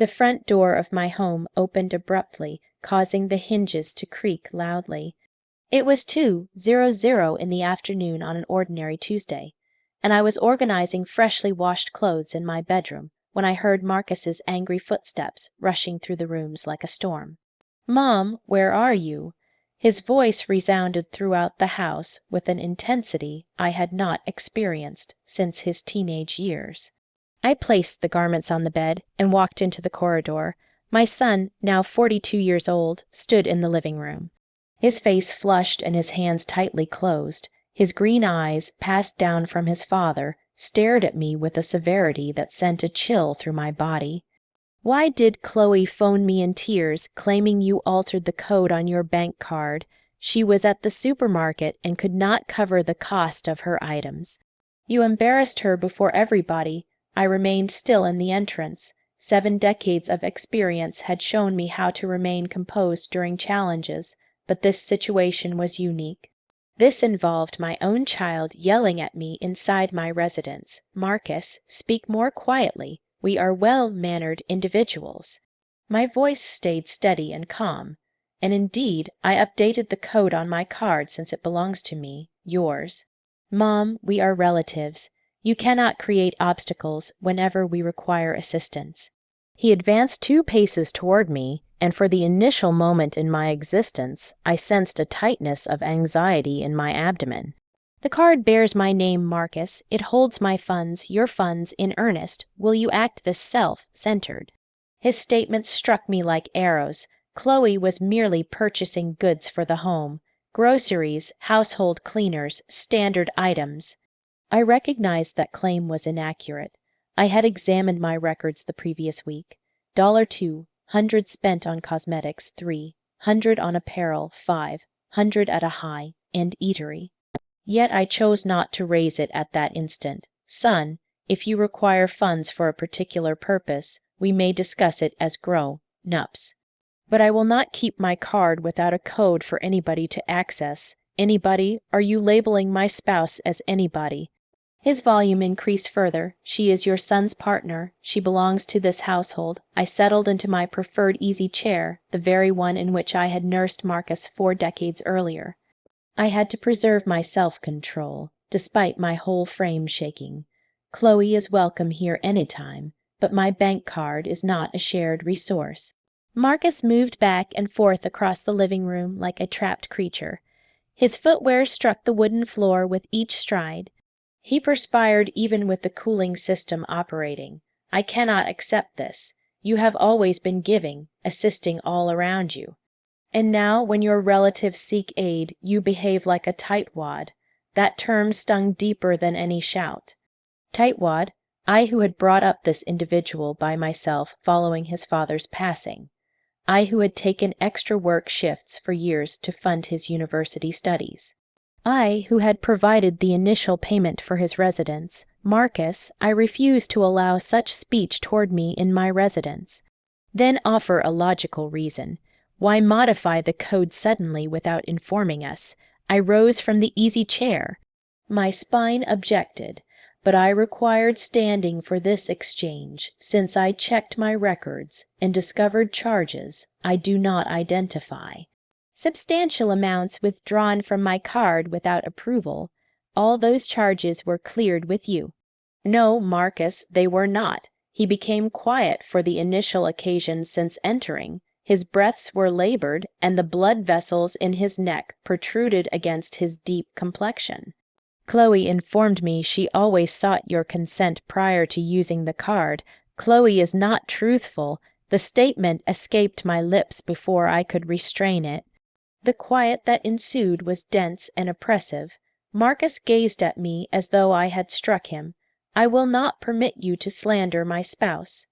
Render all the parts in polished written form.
The front door of my home opened abruptly, causing the hinges to creak loudly. It was 2:00 in the afternoon on an ordinary Tuesday, and I was organizing freshly washed clothes in my bedroom when I heard Marcus's angry footsteps rushing through the rooms like a storm. "Mom, where are you?" His voice resounded throughout the house with an intensity I had not experienced since his teenage years. I placed the garments on the bed and walked into the corridor. My son, now 42 years old, stood in the living room. His face flushed and his hands tightly closed. His green eyes, passed down from his father, stared at me with a severity that sent a chill through my body. "Why did Chloe phone me in tears, claiming you altered the code on your bank card? She was at the supermarket and could not cover the cost of her items. You embarrassed her before everybody." I remained still in the entrance. 7 decades of experience had shown me how to remain composed during challenges, but this situation was unique. This involved my own child yelling at me inside my residence. "Marcus, speak more quietly. We are well-mannered individuals." My voice stayed steady and calm, and indeed, I updated the code on my card since it belongs to me, yours. "Mom, we are relatives. You cannot create obstacles whenever we require assistance." He advanced 2 paces toward me, and for the initial moment in my existence, I sensed a tightness of anxiety in my abdomen. "The card bears my name, Marcus. It holds my funds, your funds, in earnest. Will you act this self-centered?" His statements struck me like arrows. Chloe was merely purchasing goods for the home, groceries, household cleaners, standard items. I recognized that claim was inaccurate. I had examined my records the previous week. $2, 100 spent on cosmetics, 3, 100 on apparel, 5, 100 at a high, and eatery. Yet I chose not to raise it at that instant. "Son, if you require funds for a particular purpose, we may discuss it as grown-ups. But I will not keep my card without a code for anybody to access." "Anybody? Are you labeling my spouse as anybody?" His volume increased further. "She is your son's partner. She belongs to this household. I settled into my preferred easy chair, the very one in which I had nursed Marcus 4 decades earlier. I had to preserve my self-control, despite my whole frame shaking. Chloe is welcome here anytime, but my bank card is not a shared resource." Marcus moved back and forth across the living room like a trapped creature. His footwear struck the wooden floor with each stride. He perspired even with the cooling system operating. "I cannot accept this. You have always been giving, assisting all around you. And now, when your relatives seek aid, you behave like a tightwad." That term stung deeper than any shout. Tightwad, I who had brought up this individual by myself following his father's passing. I who had taken extra work shifts for years to fund his university studies. I who had provided the initial payment for his residence. Marcus, I refuse to allow such speech toward me in my residence. Then offer a logical reason. Why modify the code suddenly without informing us? I rose from the easy chair. My spine objected, but I required standing for this exchange, since I checked my records and discovered charges I do not identify. Substantial amounts withdrawn from my card without approval. All those charges were cleared with you. No, Marcus, they were not. He became quiet for the initial occasion since entering. His breaths were labored, and the blood vessels in his neck protruded against his deep complexion. Chloe informed me she always sought your consent prior to using the card. Chloe is not truthful. The statement escaped my lips before I could restrain it. The quiet that ensued was dense and oppressive. Marcus gazed at me as though I had struck him. "I will not permit you to slander my spouse."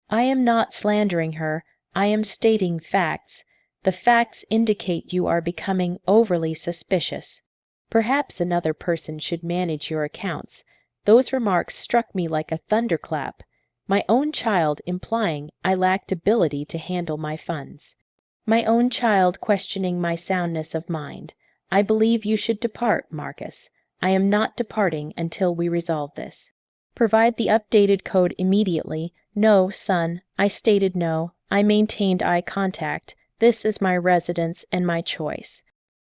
"I am not slandering her. I am stating facts. The facts indicate you are becoming overly suspicious. Perhaps another person should manage your accounts." Those remarks struck me like a thunderclap. My own child implying I lacked ability to handle my funds. My own child questioning my soundness of mind. "I believe you should depart, Marcus. I am not departing until we resolve this." Provide the updated code immediately. No, son, I stated no. I maintained eye contact. This is my residence and my choice.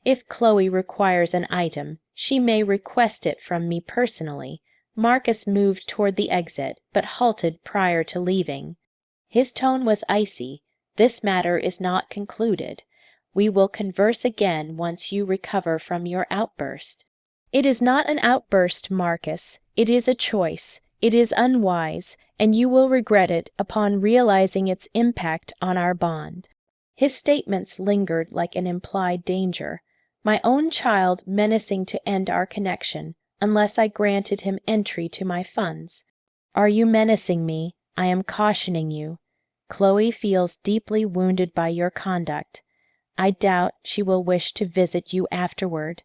If Chloe requires an item, she may request it from me personally. Marcus moved toward the exit, but halted prior to leaving. His tone was icy. This matter is not concluded. We will converse again once you recover from your outburst. It is not an outburst, Marcus. It is a choice. It is unwise, and you will regret it upon realizing its impact on our bond. His statements lingered like an implied danger. My own child menacing to end our connection unless I granted him entry to my funds. Are you menacing me? I am cautioning you. Chloe feels deeply wounded by your conduct. I doubt she will wish to visit you afterward.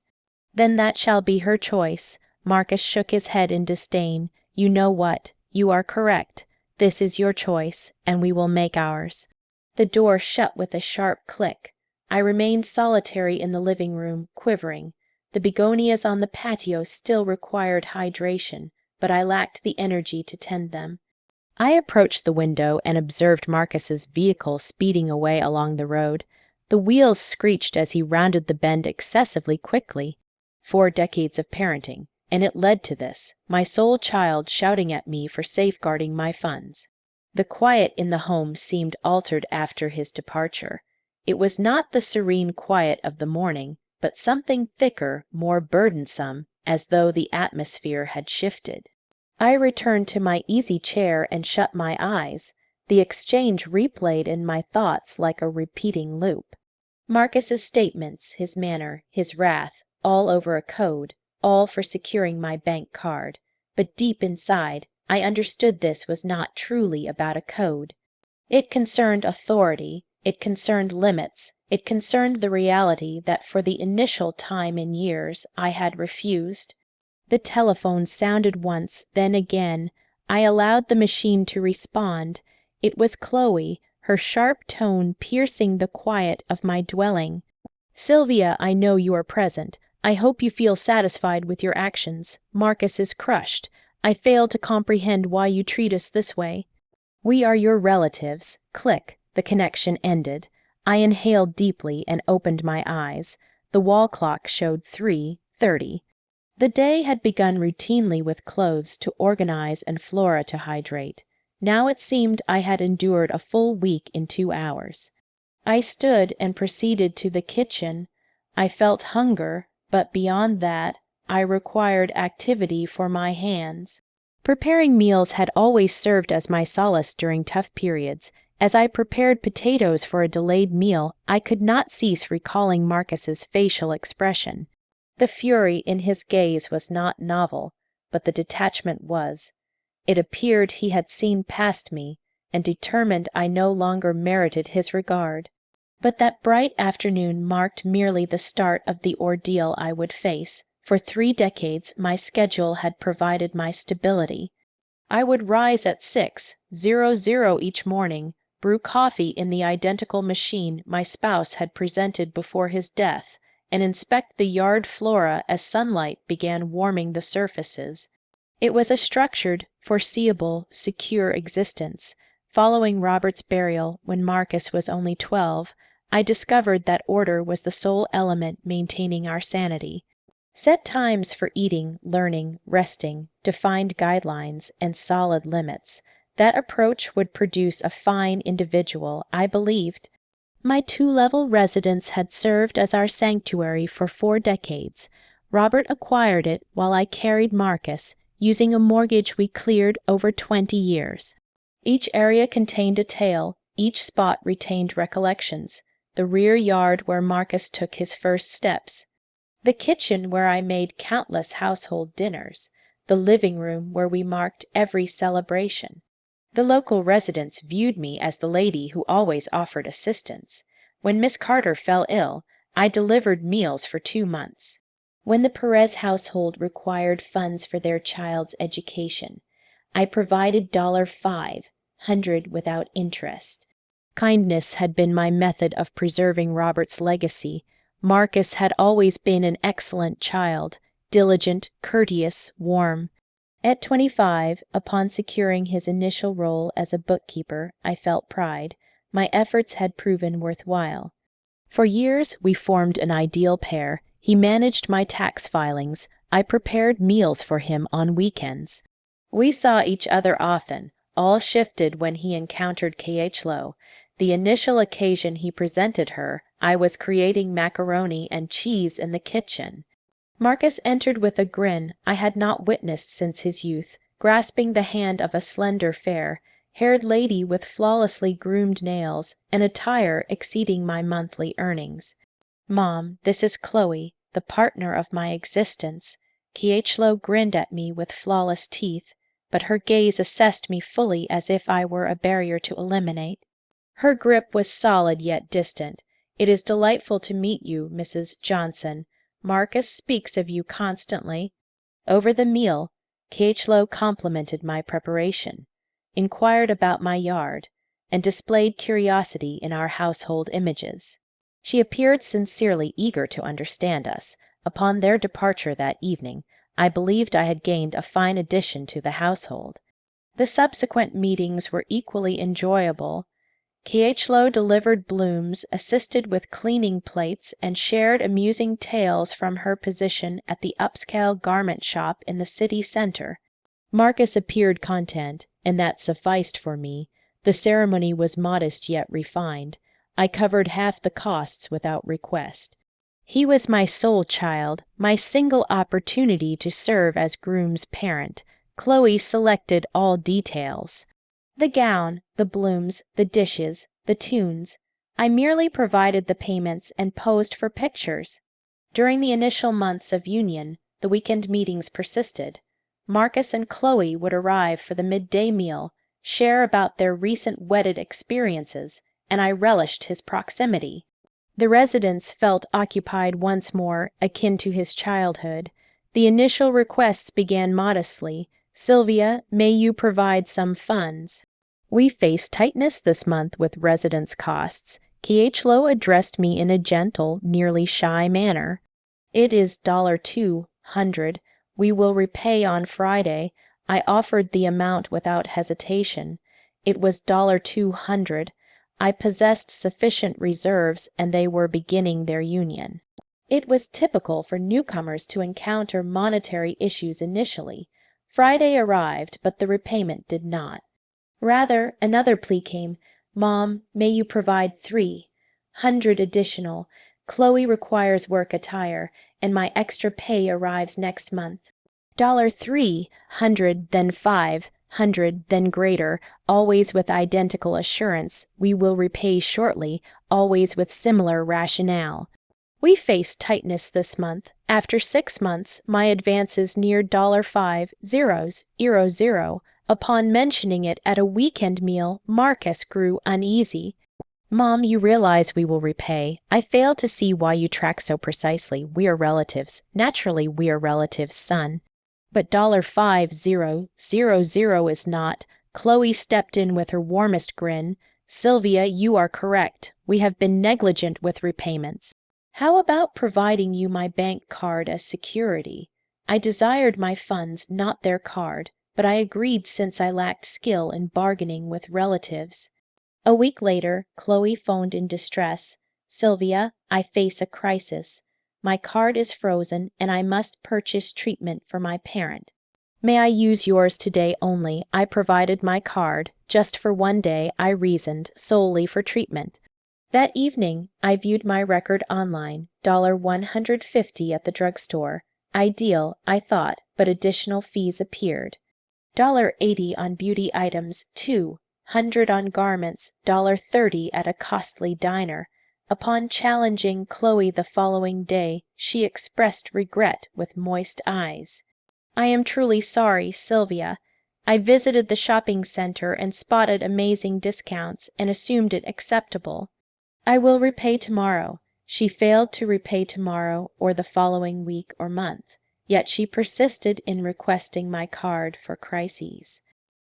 Then that shall be her choice. Marcus shook his head in disdain. You know what? You are correct. This is your choice, and we will make ours. The door shut with a sharp click. I remained solitary in the living room, quivering. The begonias on the patio still required hydration, but I lacked the energy to tend them. I approached the window and observed Marcus's vehicle speeding away along the road. The wheels screeched as he rounded the bend excessively quickly. 4 decades of parenting, and it led to this, my sole child shouting at me for safeguarding my funds. The quiet in the home seemed altered after his departure. It was not the serene quiet of the morning, but something thicker, more burdensome, as though the atmosphere had shifted. I returned to my easy chair and shut my eyes. The exchange replayed in my thoughts like a repeating loop. Marcus's statements, his manner, his wrath, all over a code, all for securing my bank card. But deep inside, I understood this was not truly about a code. It concerned authority, it concerned limits, it concerned the reality that for the initial time in years I had refused. The telephone sounded once, then again. I allowed the machine to respond. It was Chloe, her sharp tone piercing the quiet of my dwelling. Sylvia, I know you are present. I hope you feel satisfied with your actions. Marcus is crushed. I fail to comprehend why you treat us this way. We are your relatives. Click. The connection ended. I inhaled deeply and opened my eyes. The wall clock showed 3:30. The day had begun routinely with clothes to organize and Flora to hydrate. Now it seemed I had endured a full week in 2 hours. I stood and proceeded to the kitchen. I felt hunger, but beyond that, I required activity for my hands. Preparing meals had always served as my solace during tough periods. As I prepared potatoes for a delayed meal, I could not cease recalling Marcus's facial expression. The fury in his gaze was not novel, but the detachment was. It appeared he had seen past me, and determined I no longer merited his regard. But that bright afternoon marked merely the start of the ordeal I would face. For 3 decades my schedule had provided my stability. I would rise at 6:00 each morning, brew coffee in the identical machine my spouse had presented before his death, and inspect the yard flora as sunlight began warming the surfaces. It was a structured, foreseeable, secure existence. Following Robert's burial, when Marcus was only 12, I discovered that order was the sole element maintaining our sanity. Set times for eating, learning, resting, defined guidelines, and solid limits. That approach would produce a fine individual, I believed. My 2-level residence had served as our sanctuary for 4 decades. Robert acquired it while I carried Marcus, using a mortgage we cleared over 20 years. Each area contained a tale, each spot retained recollections. The rear yard where Marcus took his first steps. The kitchen where I made countless household dinners. The living room where we marked every celebration. The local residents viewed me as the lady who always offered assistance. When Miss Carter fell ill, I delivered meals for 2 months. When the Perez household required funds for their child's education, I provided $500 without interest. Kindness had been my method of preserving Robert's legacy. Marcus had always been an excellent child, diligent, courteous, warm. At 25, upon securing his initial role as a bookkeeper, I felt pride. My efforts had proven worthwhile. For years, we formed an ideal pair. He managed my tax filings. I prepared meals for him on weekends. We saw each other often. All shifted when he encountered K.H. Lowe. The initial occasion he presented her, I was creating macaroni and cheese in the kitchen. Marcus entered with a grin I had not witnessed since his youth, grasping the hand of a slender, fair-haired lady with flawlessly groomed nails, and attire exceeding my monthly earnings. "Mom, this is Chloe, the partner of my existence." K.H. Lowe grinned at me with flawless teeth, but her gaze assessed me fully as if I were a barrier to eliminate. Her grip was solid yet distant. "It is delightful to meet you, Mrs. Johnson. Marcus speaks of you constantly." Over the meal, K.H. Lowe complimented my preparation, inquired about my yard, and displayed curiosity in our household images. She appeared sincerely eager to understand us. Upon their departure that evening, I believed I had gained a fine addition to the household. The subsequent meetings were equally enjoyable. K.H. Lowe delivered blooms, assisted with cleaning plates, and shared amusing tales from her position at the upscale garment shop in the city center. Marcus appeared content, and that sufficed for me. The ceremony was modest yet refined. I covered half the costs without request. He was my sole child, my single opportunity to serve as groom's parent. Chloe selected all details. The gown, the blooms, the dishes, the tunes. I merely provided the payments and posed for pictures. During the initial months of union, the weekend meetings persisted. Marcus and Chloe would arrive for the midday meal, share about their recent wedded experiences, and I relished his proximity. The residence felt occupied once more, akin to his childhood. The initial requests began modestly. "Sylvia, may you provide some funds?" We faced tightness this month with residence costs. K.H. Lowe addressed me in a gentle, nearly shy manner. "It is $200. We will repay on Friday." I offered the amount without hesitation. It was $200. I possessed sufficient reserves, and they were beginning their union. It was typical for newcomers to encounter monetary issues initially. Friday arrived, but the repayment did not. Rather, another plea came. "Mom, may you provide $300 additional? Chloe requires work attire, and my extra pay arrives next month." $300, then $500, then greater, always with identical assurance, "We will repay shortly," always with similar rationale. We faced tightness this month. After 6 months, my advances neared $500. Upon mentioning it at a weekend meal, Marcus grew uneasy. "Mom, you realize we will repay. I fail to see why you track so precisely. We are relatives. Naturally, we are relatives, son." "But $5000 is not." Chloe stepped in with her warmest grin. "Sylvia, you are correct. We have been negligent with repayments. How about providing you my bank card as security?" I desired my funds, not their card, but I agreed since I lacked skill in bargaining with relatives. A week later, Chloe phoned in distress. "Sylvia, I face a crisis. My card is frozen, and I must purchase treatment for my parent. May I use yours today only? I provided my card. Just for one day, I reasoned, solely for treatment. That evening, I viewed my record online, $150 at the drugstore. Ideal, I thought, but additional fees appeared. $80 on beauty items, $200 on garments, $30 at a costly diner. Upon challenging Chloe the following day, she expressed regret with moist eyes. "I am truly sorry, Sylvia. I visited the shopping center and spotted amazing discounts and assumed it acceptable. I will repay tomorrow." She failed to repay tomorrow or the following week or month, yet she persisted in requesting my card for crises.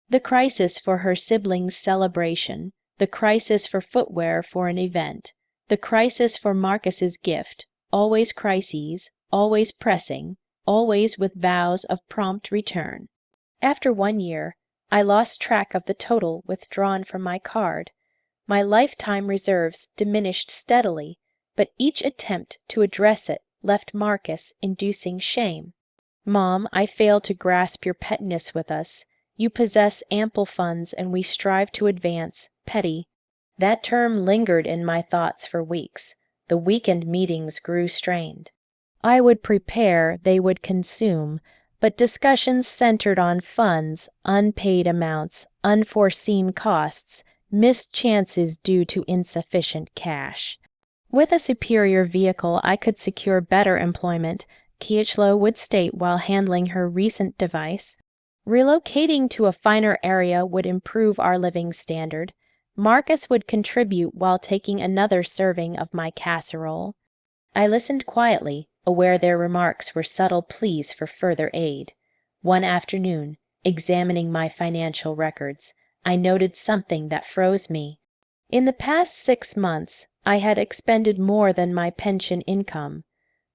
The crisis for her siblings' celebration, the crisis for footwear for an event, the crisis for Marcus's gift, always crises, always pressing, always with vows of prompt return. After 1 year, I lost track of the total withdrawn from my card. My lifetime reserves diminished steadily, but each attempt to address it left Marcus inducing shame. Mom, I fail to grasp your pettiness with us. You possess ample funds and we strive to advance. Petty. That term lingered in my thoughts for weeks. The weekend meetings grew strained. I would prepare, they would consume, but discussions centered on funds, unpaid amounts, unforeseen costs, missed chances due to insufficient cash. With a superior vehicle, I could secure better employment, Kiechlo would state while handling her recent device. Relocating to a finer area would improve our living standard. Marcus would contribute while taking another serving of my casserole. I listened quietly, aware their remarks were subtle pleas for further aid. One afternoon, examining my financial records, I noted something that froze me. In the past 6 months, I had expended more than my pension income.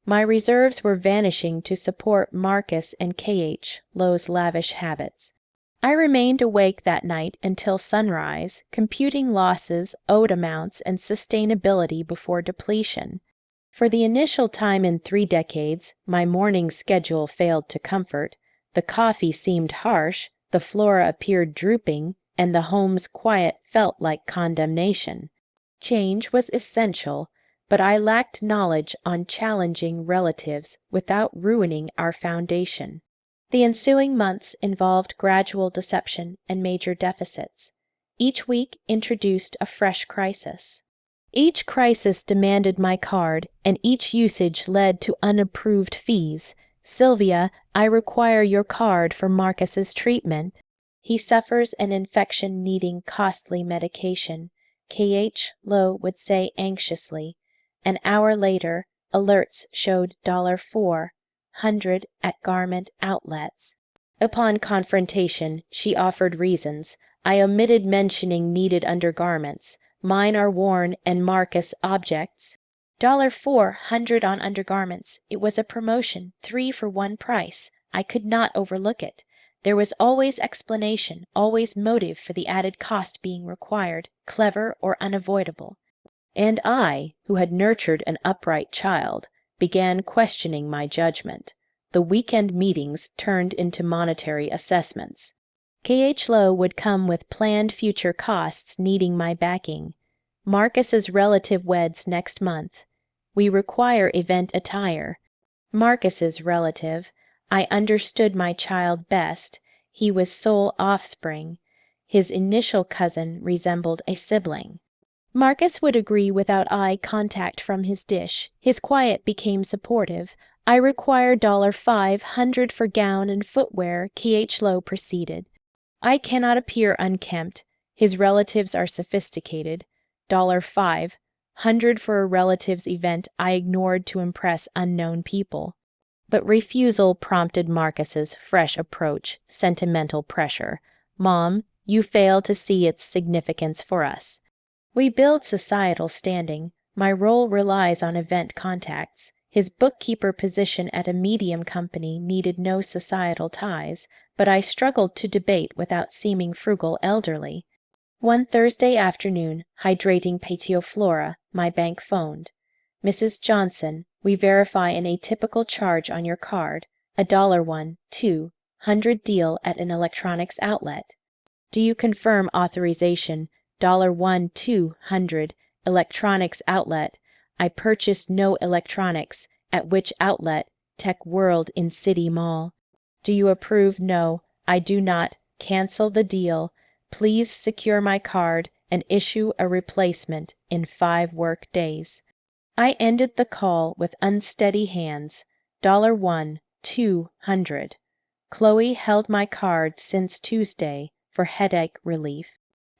My reserves were vanishing to support Marcus and K.H. Lowe's lavish habits. I remained awake that night until sunrise, computing losses, owed amounts, and sustainability before depletion. For the initial time in 3 decades, my morning schedule failed to comfort. The coffee seemed harsh, the flora appeared drooping, and the home's quiet felt like condemnation. Change was essential, but I lacked knowledge on challenging relatives without ruining our foundation. The ensuing months involved gradual deception and major deficits. Each week introduced a fresh crisis. Each crisis demanded my card, and each usage led to unapproved fees. Sylvia, I require your card for Marcus's treatment. He suffers an infection needing costly medication, K.H. Lowe would say anxiously. An hour later, alerts showed $400 at garment outlets. Upon confrontation, she offered reasons. I omitted mentioning needed undergarments. Mine are worn and Marcus objects. $400 on undergarments. It was a promotion, 3 for 1 price. I could not overlook it. There was always explanation, always motive for the added cost being required, clever or unavoidable. And I, who had nurtured an upright child, began questioning my judgment. The weekend meetings turned into monetary assessments. K.H. Lowe would come with planned future costs needing my backing. Marcus's relative weds next month. We require event attire. Marcus's relative. I understood my child best. He was sole offspring. His initial cousin resembled a sibling. Marcus would agree without eye contact from his dish. His quiet became supportive. I require $500 for gown and footwear, K.H. Lowe proceeded. I cannot appear unkempt. His relatives are sophisticated. $500 for a relative's event I ignored to impress unknown people. But refusal prompted Marcus's fresh approach, sentimental pressure. Mom, you fail to see its significance for us. We build societal standing. My role relies on event contacts. His bookkeeper position at a medium company needed no societal ties, but I struggled to debate without seeming frugal elderly. One Thursday afternoon, hydrating Petioliflora, my bank phoned. Mrs. Johnson, we verify an atypical charge on your card, a $200 deal at an electronics outlet. Do you confirm authorization? $200 electronics outlet. I purchased no electronics. At which outlet? Tech World in City Mall. Do you approve? No, I do not. Cancel the deal. Please secure my card and issue a replacement in 5 work days. I ended the call with unsteady hands. $200. Chloe held my card since Tuesday for headache relief.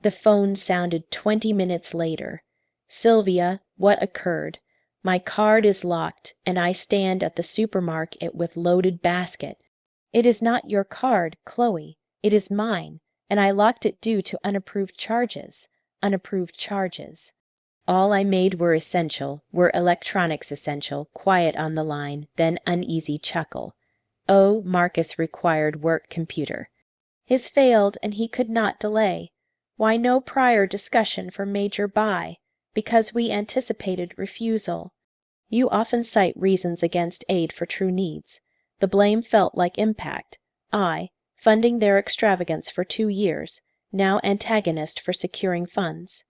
The phone sounded 20 minutes later. Sylvia, what occurred? My card is locked, and I stand at the supermarket with loaded basket. It is not your card, Chloe. It is mine, and I locked it due to unapproved charges. Unapproved charges. All I made were electronics essential, quiet on the line, then uneasy chuckle. Oh, Marcus required work computer. His failed and he could not delay. Why no prior discussion for major buy? Because we anticipated refusal. You often cite reasons against aid for true needs. The blame felt like impact. I, funding their extravagance for 2 years, now antagonist for securing funds.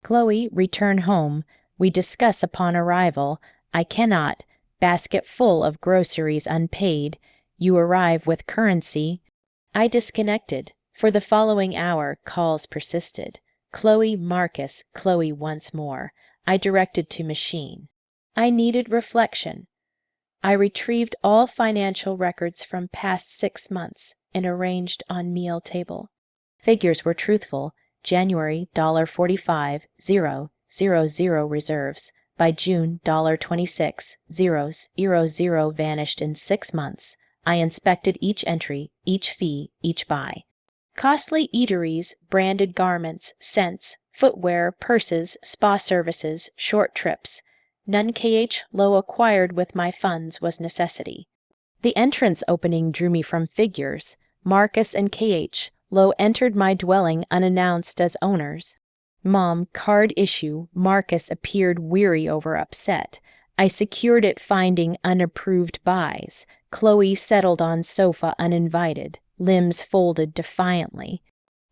Chloe, return home. We discuss upon arrival. I cannot. Basket full of groceries unpaid. You arrive with currency. I disconnected. For the following hour, calls persisted. Chloe, Marcus, Chloe once more. I directed to machine. I needed reflection. I retrieved all financial records from past 6 months and arranged on meal table. Figures were truthful. January $45, 000 reserves. By June $26, 000 vanished in 6 months. I inspected each entry, each fee, each buy. Costly eateries, branded garments, scents, footwear, purses, spa services, short trips. None low acquired with my funds was necessity. The entrance opening drew me from figures. Marcus and low entered my dwelling unannounced as owners. Mom, card issue. Marcus appeared weary over upset. I secured it finding unapproved buys. Chloe settled on sofa uninvited, limbs folded defiantly.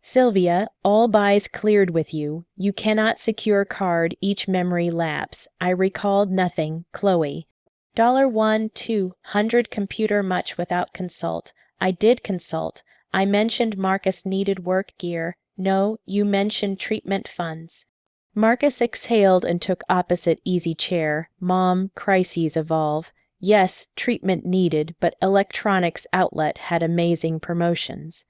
Sylvia, all buys cleared with you. You cannot secure card, each memory lapse. I recalled nothing. Chloe. $1, 200 computer much without consult. I did consult. I mentioned Marcus needed work gear. No, you mentioned treatment funds. Marcus exhaled and took opposite easy chair. Mom, crises evolve. Yes, treatment needed, but electronics outlet had amazing promotions.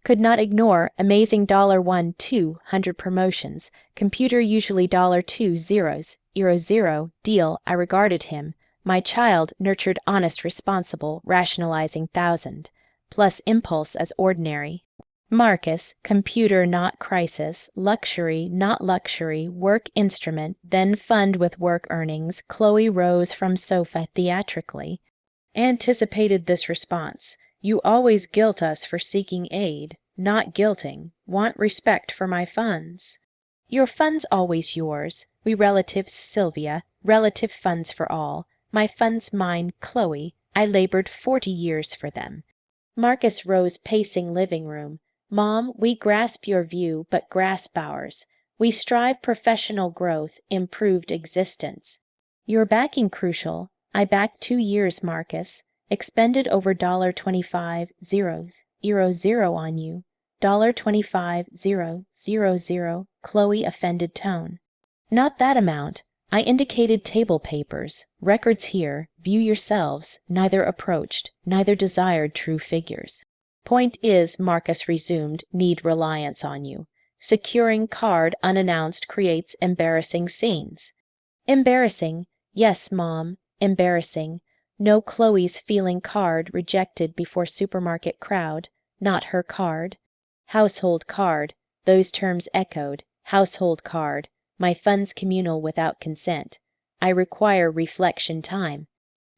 Could not ignore amazing $1, 200 promotions. Computer usually $2, 0 deal. I regarded him. My child nurtured honest responsible, rationalizing 1,000. Plus impulse as ordinary. Marcus, computer not crisis, luxury not luxury, work instrument, then fund with work earnings. Chloe rose from sofa theatrically. Anticipated this response. You always guilt us for seeking aid, not guilting. Want respect for my funds. Your funds always yours. We relatives, Sylvia. Relative funds for all. My funds mine, Chloe. I labored 40 years for them. Marcus rose pacing living room. Mom, we grasp your view, but grasp ours. We strive professional growth, improved existence. Your backing crucial. I backed 2 years, Marcus. Expended over $25, 0 on you. $25, 0 Chloe offended tone. Not that amount. I indicated table papers. Records here. View yourselves. Neither approached, neither desired true figures. Point is, Marcus resumed, need reliance on you. Securing card unannounced creates embarrassing scenes. Embarrassing. Yes, Mom. Embarrassing. No Chloe's feeling card rejected before supermarket crowd. Not her card. Household card. Those terms echoed. Household card. My funds communal without consent. I require reflection time.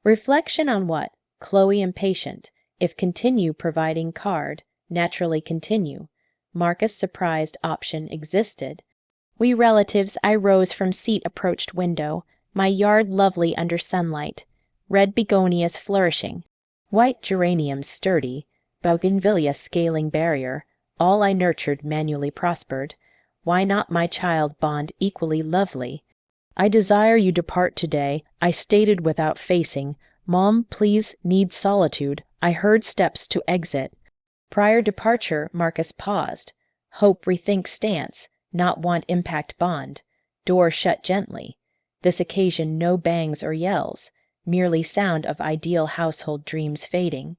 Reflection on what? Chloe impatient. If continue providing card, naturally continue. Marcus surprised option existed. We relatives, I rose from seat approached window. My yard lovely under sunlight. Red begonias flourishing. White geraniums sturdy. Bougainvillea scaling barrier. All I nurtured manually prospered. Why not my child bond equally lovely? I desire you depart today. I stated without facing. Mom, please, need solitude. I heard steps to exit. Prior departure, Marcus paused. Hope rethink stance, not want impact bond. Door shut gently. This occasion no bangs or yells, merely sound of ideal household dreams fading.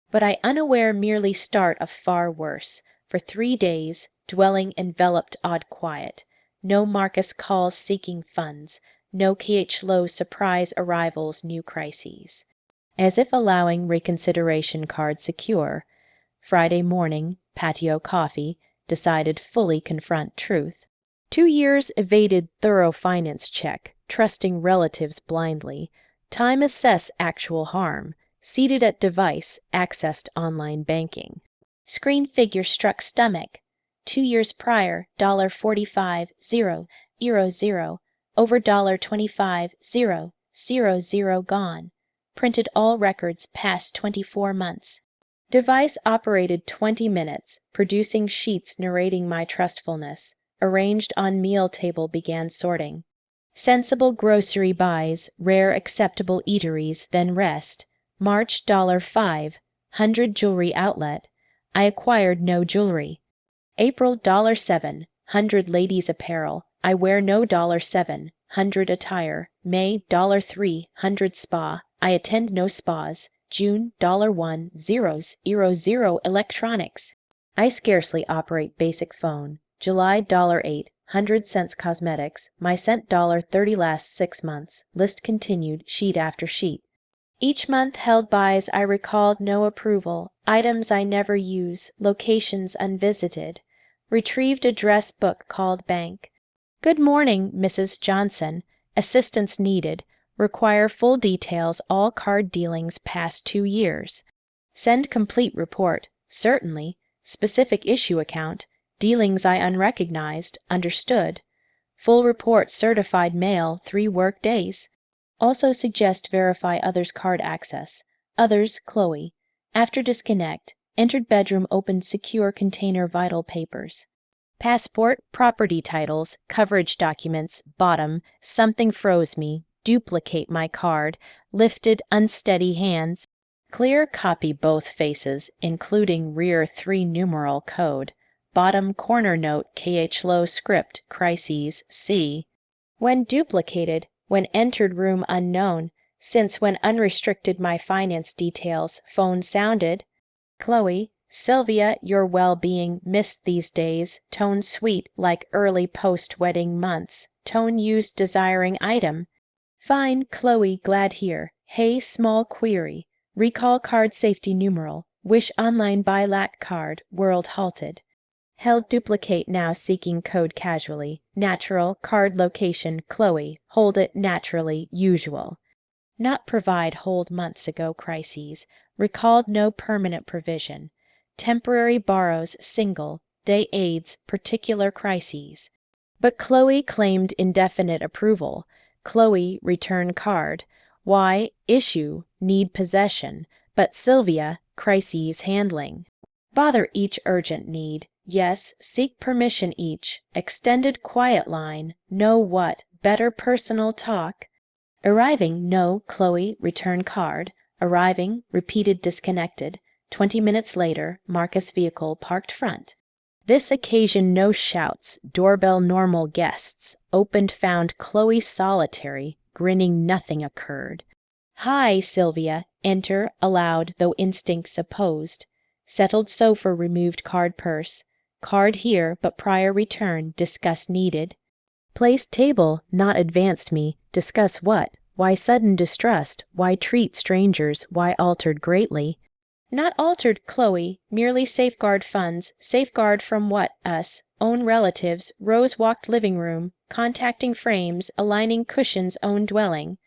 But I unaware merely start of far worse. For 3 days, dwelling enveloped odd quiet. No Marcus calls seeking funds. No low surprise arrivals, new crises. As if allowing reconsideration card secure. Friday morning, patio coffee, decided fully confront truth. 2 years evaded thorough finance check, trusting relatives blindly. Time assess actual harm. Seated at device, accessed online banking. Screen figure struck stomach. 2 years prior, $45,000, over $25,000 gone. Printed all records past 24 months. Device operated 20 minutes, producing sheets narrating my trustfulness. Arranged on meal table began sorting. Sensible grocery buys, rare acceptable eateries, then rest. March $5, 100 jewelry outlet. I acquired no jewelry. April $7, 100 ladies apparel. I wear no $7, 100 attire. May $3, 100 spa. I attend no spas. June $1, 0 electronics. I scarcely operate basic phone. July $8, 100 cents cosmetics. My cent $30 last 6 months. List continued, sheet after sheet. Each month held buys I recalled no approval. Items I never use. Locations unvisited. Retrieved address book called bank. Good morning, Mrs. Johnson. Assistance needed. Require full details all card dealings past 2 years. Send complete report. Certainly. Specific issue account. Dealings I unrecognized. Understood. Full report certified mail 3 work days. Also suggest verify others' card access. Others, Chloe. After disconnect, entered bedroom opened secure container vital papers. Passport, property titles, coverage documents, bottom, something froze me, duplicate my card, lifted unsteady hands. Clear copy both faces, including rear 3-numeral code. Bottom corner note KH-low script, crises, C. When duplicated, when entered room unknown, since when unrestricted my finance details, phone sounded. Chloe, Sylvia, your well-being missed these days, tone sweet like early post-wedding months, tone used desiring item. Fine, Chloe, glad here. Hey, small query. Recall card safety numeral. Wish online buy lack card, world halted. Held duplicate now seeking code casually. Natural, card location, Chloe. Hold it naturally, usual. Not provide hold months ago crises. Recalled no permanent provision. Temporary borrows, single. Day aids, particular crises. But Chloe claimed indefinite approval. Chloe, return card. Why, issue, need possession. But Sylvia, crises handling. Bother each urgent need. Yes, seek permission each. Extended quiet line. Know what? Better personal talk. Arriving, no, Chloe, return card. Arriving, repeated disconnected. 20 minutes later, Marcus vehicle parked front. This occasion no shouts, doorbell normal guests. Opened found Chloe solitary, grinning nothing occurred. Hi, Sylvia, enter, allowed, though instincts opposed. Settled sofa removed card purse. Card here, but prior return, discuss needed. Placed table, not advanced me, discuss what? Why sudden distrust? Why treat strangers? Why altered greatly? Not altered, Chloe, merely safeguard funds. Safeguard from what, us? Own relatives, rose-walked living room, contacting frames, aligning cushions own dwelling.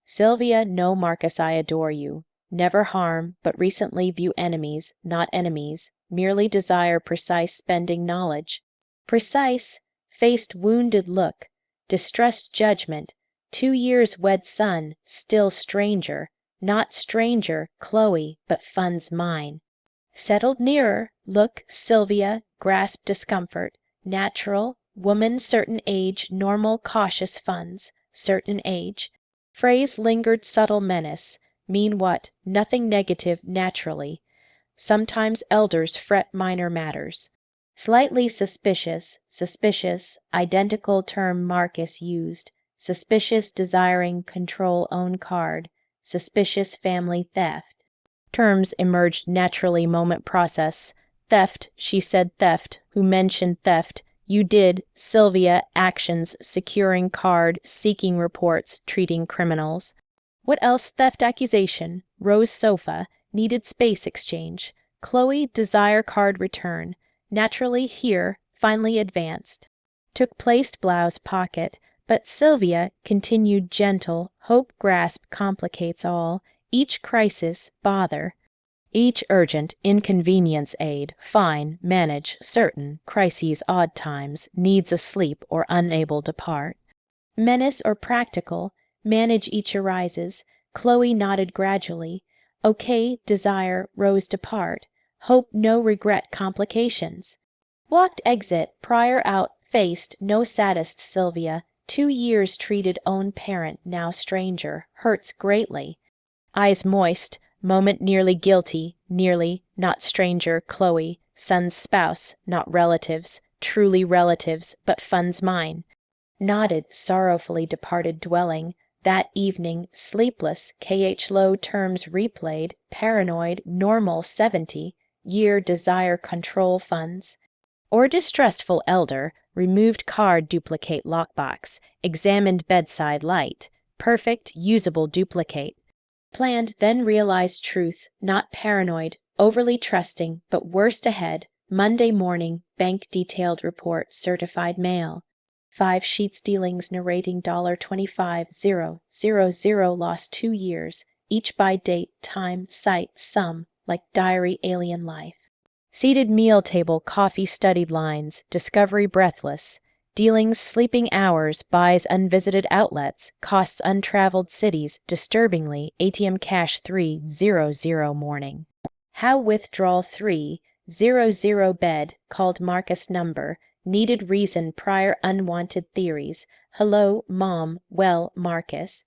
Sylvia, no Marcus, I adore you. Never harm, but recently view enemies, not enemies. Merely desire precise spending knowledge. Precise, faced wounded look, distressed judgment. 2 years wed son, still stranger. Not stranger, Chloe, but funds mine. Settled nearer, look, Sylvia, grasp discomfort. Natural, woman certain age, normal cautious funds, certain age. Phrase lingered subtle menace. Mean what? Nothing negative naturally. Sometimes elders fret minor matters. Slightly suspicious, identical term Marcus used. Suspicious desiring control own card. Suspicious family theft. Terms emerged naturally moment process. Theft, she said theft, who mentioned theft. You did, Sylvia, actions, securing card, seeking reports, treating criminals. What else? Theft accusation, rose sofa, needed space exchange. Chloe, desire card return. Naturally here, finally advanced. Took placed blouse pocket, but Sylvia continued gentle, hope grasp complicates all. Each crisis, bother. Each urgent, inconvenience aid, fine, manage, certain, crises odd times, needs a sleep or unable to part. Menace or practical, manage each arises, Chloe nodded gradually. Okay, desire, rose depart, hope no regret complications. Walked exit, prior out, faced, no saddest Sylvia, 2 years treated own parent, now stranger, hurts greatly. Eyes moist, moment nearly guilty, nearly, not stranger, Chloe, son's spouse, not relatives, truly relatives, but funds mine. Nodded, sorrowfully departed dwelling, that evening, sleepless, KH low terms replayed, paranoid, normal 70, year desire control funds. Or distrustful elder, removed card duplicate lockbox, examined bedside light, perfect, usable duplicate. Planned, then realized truth, not paranoid, overly trusting, but worst ahead, Monday morning, bank detailed report, certified mail. 5 sheets dealings narrating $25,000 lost 2 years, each by date, time, site, sum, like diary alien life. Seated meal table, coffee studied lines, discovery breathless, dealings sleeping hours, buys unvisited outlets, costs untraveled cities, disturbingly, ATM cash 300 morning. How withdrawal 300 bed, called Marcus number, needed reason prior unwanted theories, hello, mom, well, Marcus.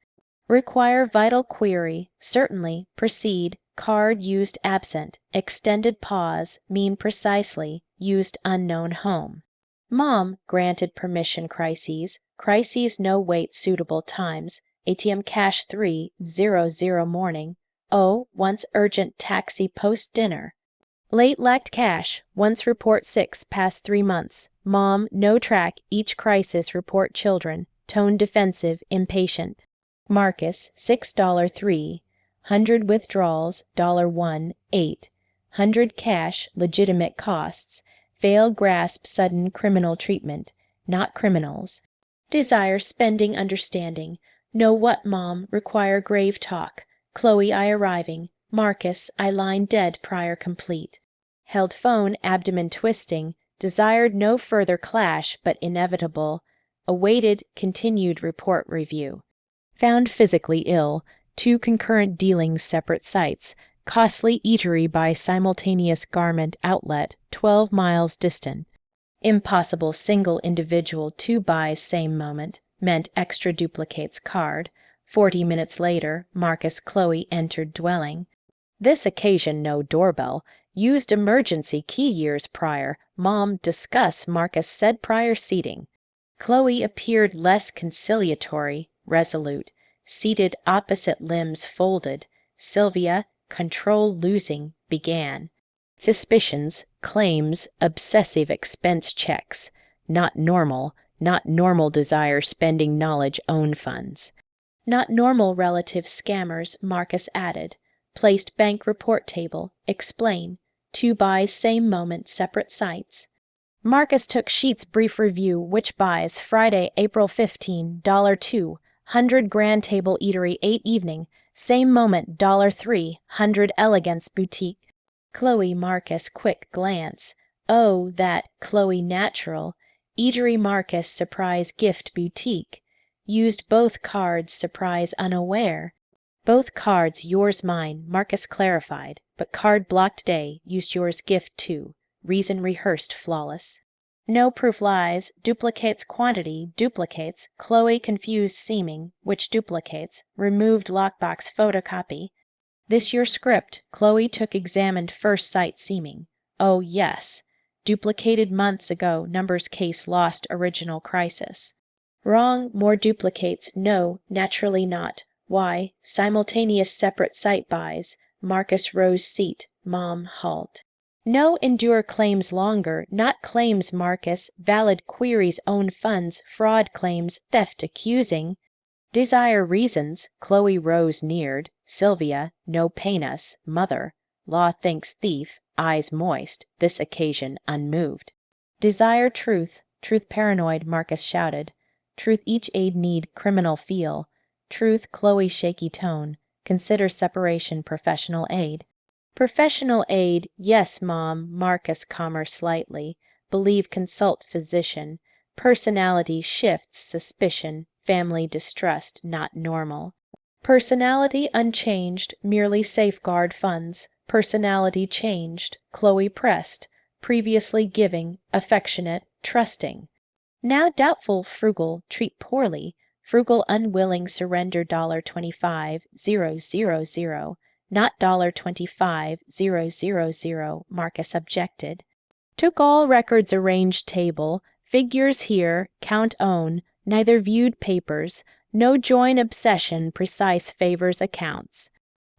Require vital query, certainly, proceed, card used absent, extended pause, mean precisely, used unknown home. Mom, granted permission crises no wait suitable times, ATM cash 300 morning, oh, once urgent taxi post dinner. Late lacked cash, once report 6 past 3 months, mom, no track, each crisis report children, tone defensive, impatient. Marcus, $6 300 withdrawals, $1 8, 100 cash, legitimate costs, fail grasp sudden criminal treatment, not criminals. Desire spending understanding, know what mom, require grave talk, Chloe I arriving, Marcus I line dead prior complete. Held phone, abdomen twisting, desired no further clash but inevitable, awaited continued report review. Found physically ill, 2 concurrent dealings separate sites, costly eatery by simultaneous garment outlet 12 miles distant. Impossible single individual 2 buys same moment, meant extra duplicates card. 40 minutes later, Marcus Chloe entered dwelling. This occasion no doorbell, used emergency key years prior, mom discuss Marcus said prior seating. Chloe appeared less conciliatory, resolute, seated opposite limbs folded. Sylvia, control losing, began. Suspicions, claims, obsessive expense checks, not normal desire spending knowledge own funds. Not normal relative scammers, Marcus added. Placed bank report table, explain, 2 buys same moment, separate sites. Marcus took sheets brief review, which buys, Friday, April 15, $2, 100 grand table eatery 8 evening, same moment, $3, 100 elegance boutique. Chloe Marcus quick glance, oh, that, Chloe natural, eatery Marcus surprise gift boutique. Used both cards surprise unaware. Both cards yours mine, Marcus clarified, but card blocked day, used yours gift too, reason rehearsed flawless. No proof lies, duplicates quantity, duplicates, Chloe confused seeming, which duplicates, removed lockbox photocopy. This your script, Chloe took examined first sight seeming. Oh yes, duplicated months ago, numbers case lost original crisis. Wrong, more duplicates, no, naturally not. Why, simultaneous separate site buys, Marcus rose seat, mom halt. No endure claims longer, not claims Marcus, valid queries own funds, fraud claims, theft accusing. Desire reasons, Chloe rose neared, Sylvia, no pain us, mother, law thinks thief, eyes moist, this occasion unmoved. Desire truth, truth paranoid, Marcus shouted. Truth each aid need, criminal feel. Truth, Chloe shaky tone, consider separation professional aid. Professional aid, yes, Mom, Marcus calmer slightly. Believe consult physician. Personality shifts, suspicion, family distrust, not normal. Personality unchanged, merely safeguard funds. Personality changed, Chloe pressed, previously giving, affectionate, trusting. Now doubtful, frugal, treat poorly. Frugal, unwilling, surrender $25,000, not $25,000, Marcus objected. Took all records arranged table, figures here, count own, neither viewed papers, no join obsession, precise favors accounts.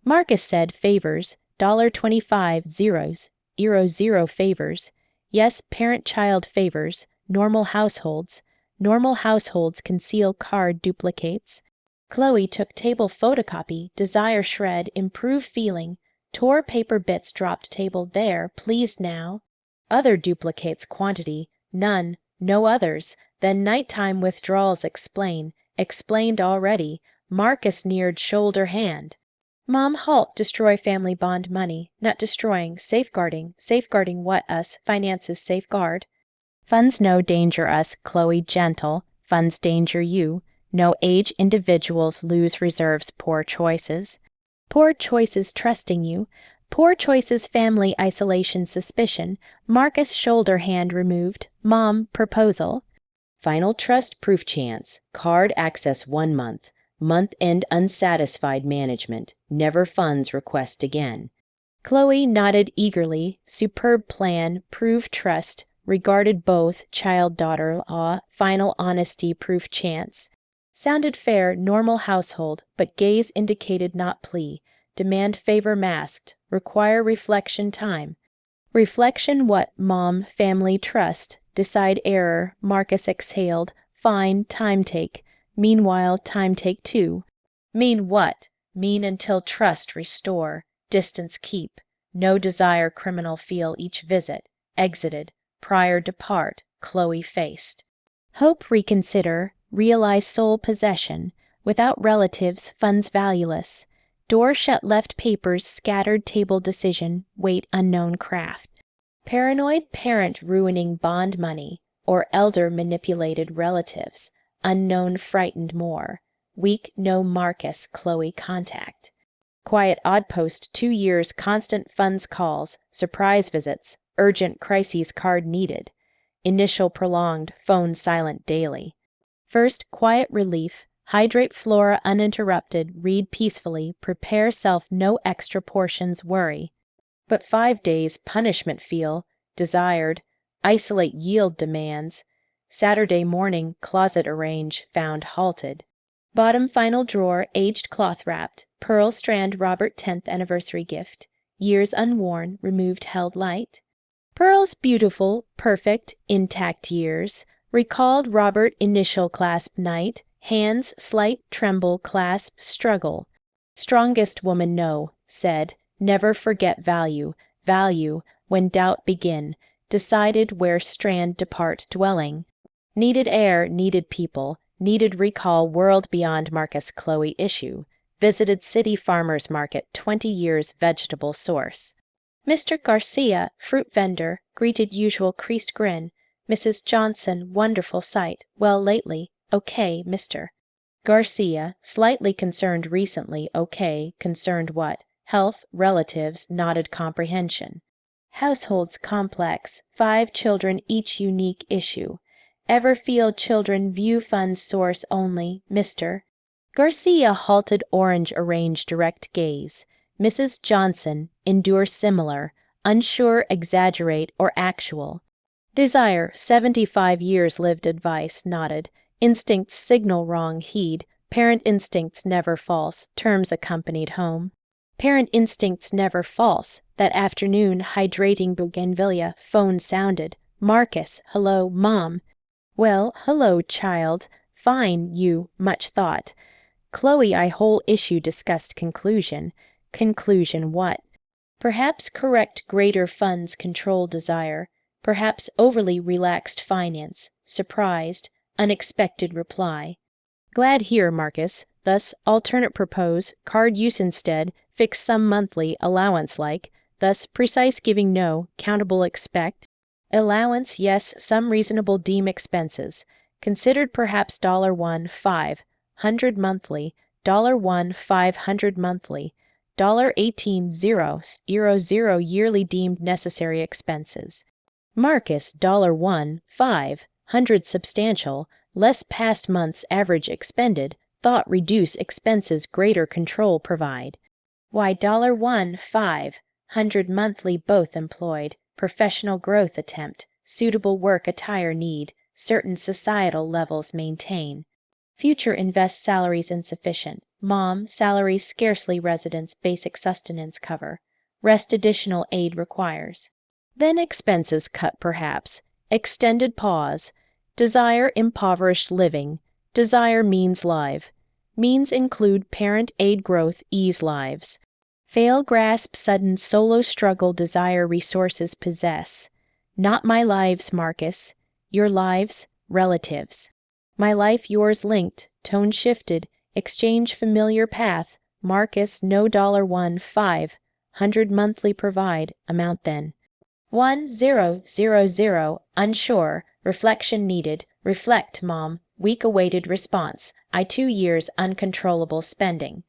Marcus said favors, $25,000, favors. Yes, parent-child favors, normal households. Normal households conceal card duplicates. Chloe took table photocopy, desire shred, improve feeling, tore paper bits dropped table there, pleased now. Other duplicates quantity, none, no others. Then nighttime withdrawals explain, explained already. Marcus neared shoulder hand. Mom, halt, destroy family bond money, not destroying, safeguarding. Safeguarding what us, finances safeguard. Funds no danger us, Chloe gentle, funds danger you. No age individuals lose reserves poor choices. Poor choices trusting you. Poor choices family isolation suspicion. Marcus shoulder hand removed. Mom, proposal. Final trust proof chance. Card access 1 month. Month end unsatisfied management. Never funds request again. Chloe nodded eagerly. Superb plan. Prove trust. Regarded both child-daughter-law. Final honesty proof chance. Sounded fair, normal household, but gaze indicated not plea. Demand favor masked. Require reflection time. Reflection what, Mom, family trust. Decide error, Marcus exhaled. Fine, time take. Meanwhile, time take two. Mean what? Mean until trust restore. Distance keep. No desire criminal feel each visit. Exited. Prior depart. Chloe faced. Hope reconsider. Realize sole possession. Without relatives, funds valueless. Door shut left papers scattered table decision. Wait unknown craft. Paranoid parent ruining bond money. Or elder manipulated relatives. Unknown frightened more. Weak no Marcus Chloe contact. Quiet odd post 2 years constant funds calls. Surprise visits. Urgent crises card needed. Initial prolonged, phone silent daily. First, quiet relief. Hydrate flora uninterrupted, read peacefully, prepare self no extra portions worry. But 5 days, punishment feel, desired, isolate yield demands. Saturday morning, closet arrange, found halted. Bottom final drawer, aged cloth wrapped, pearl strand Robert 10th anniversary gift. Years unworn, removed held light. Pearls beautiful, perfect, intact years. Recalled Robert initial clasp night. Hands slight tremble clasp struggle. Strongest woman know, said, never forget value. Value, when doubt begin. Decided where strand depart dwelling. Needed air, needed people. Needed recall world beyond Marcus Chloe issue. Visited city farmers market 20 years vegetable source. Mr. Garcia, fruit vendor, greeted usual creased grin. Mrs. Johnson, wonderful sight, well lately, okay, Mr. Garcia, slightly concerned recently, okay, concerned what? Health, relatives, nodded comprehension. Households complex, 5 children each unique issue. Ever feel children view funds source only, Mr. Garcia halted orange arrange direct gaze. Mrs. Johnson, endure similar, unsure exaggerate or actual. Desire, 75 years lived advice, nodded. Instincts signal wrong, heed. Parent instincts never false, terms accompanied home. Parent instincts never false. That afternoon, hydrating bougainvillea, phone sounded. Marcus, hello, Mom. Well, hello, child. Fine, you, much thought. Chloe, I whole issue discussed conclusion. Conclusion what? Perhaps correct greater funds control desire. Perhaps overly relaxed finance. Surprised. Unexpected reply. Glad here, Marcus. Thus, alternate propose, card use instead, fix some monthly, allowance like, thus precise giving no, countable expect, allowance yes, some reasonable deem expenses, considered perhaps $1.5 monthly, $1.5 monthly, $18.0 yearly deemed necessary expenses. Marcus $1.5 substantial, less past month's average expended, thought reduce expenses greater control provide. Why $1.5 monthly both employed, professional growth attempt, suitable work attire need, certain societal levels maintain. Future invest salaries insufficient, mom salaries scarcely residence basic sustenance cover, rest additional aid requires. Then expenses cut perhaps, extended pause, desire impoverished living, desire means live, means include parent aid growth ease lives. Fail grasp sudden solo struggle desire resources possess. Not my lives, Marcus, your lives, relatives. My life yours linked, tone shifted, exchange familiar path, Marcus no $1.5 monthly provide, amount then. 1000 unsure, reflection needed, reflect mom, week awaited response, I 2 years uncontrollable spending.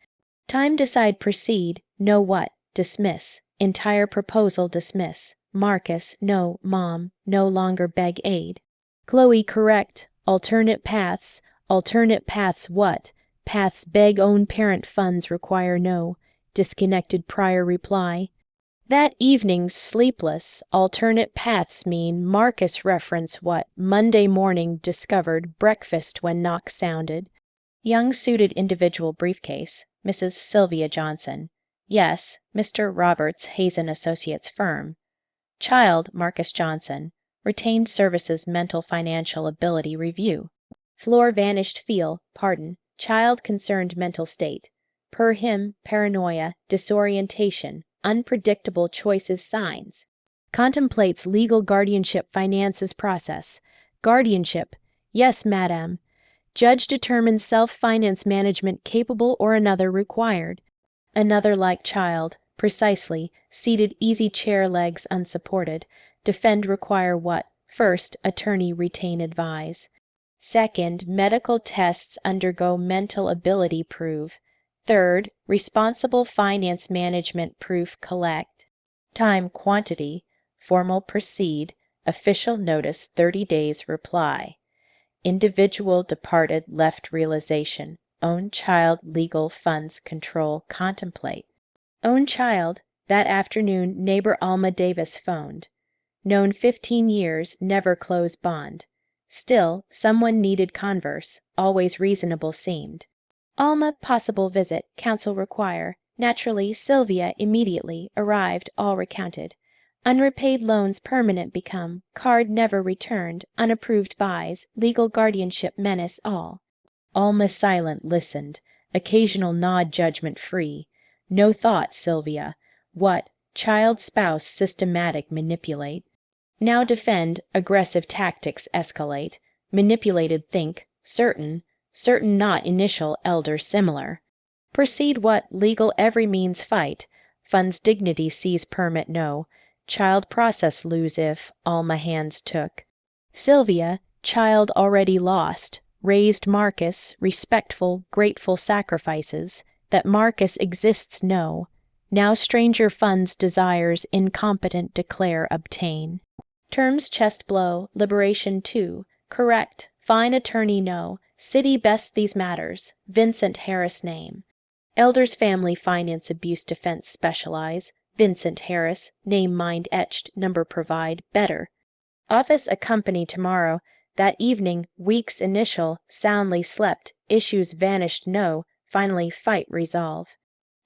Time decide proceed, know what, dismiss, entire proposal dismiss, Marcus, no, mom, no longer beg aid. Chloe correct, alternate paths what, paths beg own parent funds require no, disconnected prior reply. That evening sleepless, alternate paths mean Marcus reference what, Monday morning discovered breakfast when knock sounded. Young suited individual briefcase, Mrs. Sylvia Johnson. Yes, Mr. Roberts, Hazen Associates firm. Child, Marcus Johnson. Retained services mental financial ability review. Floor vanished feel, pardon, child concerned mental state. Per him, paranoia, disorientation, unpredictable choices signs. Contemplates legal guardianship finances process. Guardianship, yes, madam. Judge determines self-finance management capable or another required. Another like child, precisely, seated easy chair legs unsupported. Defend require what? First, attorney retain advise. Second, medical tests undergo mental ability prove. Third, responsible finance management proof collect. Time quantity, formal proceed, official notice 30 days reply. Individual departed left realization, own child legal funds control contemplate. Own child, that afternoon neighbor Alma Davis phoned. Known 15 years, never close bond. Still, someone needed converse, always reasonable seemed. Alma possible visit, counsel require. Naturally, Sylvia immediately arrived, all recounted. Unrepaid loans permanent become, card never returned, unapproved buys, legal guardianship menace all. Alma silent listened, occasional nod judgment free. No thought, Sylvia. What, child spouse systematic manipulate. Now defend, aggressive tactics escalate. Manipulated think, certain not initial elder similar. Proceed what, legal every means fight. Funds dignity seize permit no. Child process lose if, Alma hands took. Sylvia, child already lost, raised Marcus, respectful, grateful sacrifices, that Marcus exists no. Now stranger funds desires incompetent declare obtain. Terms chest blow, liberation 2, correct, fine attorney no, city best these matters, Vincent Harris name. Elders family finance abuse defense specialize, Vincent Harris, name mind etched, number provide, better. Office accompany tomorrow, that evening, weeks initial, soundly slept, issues vanished no, finally fight resolve.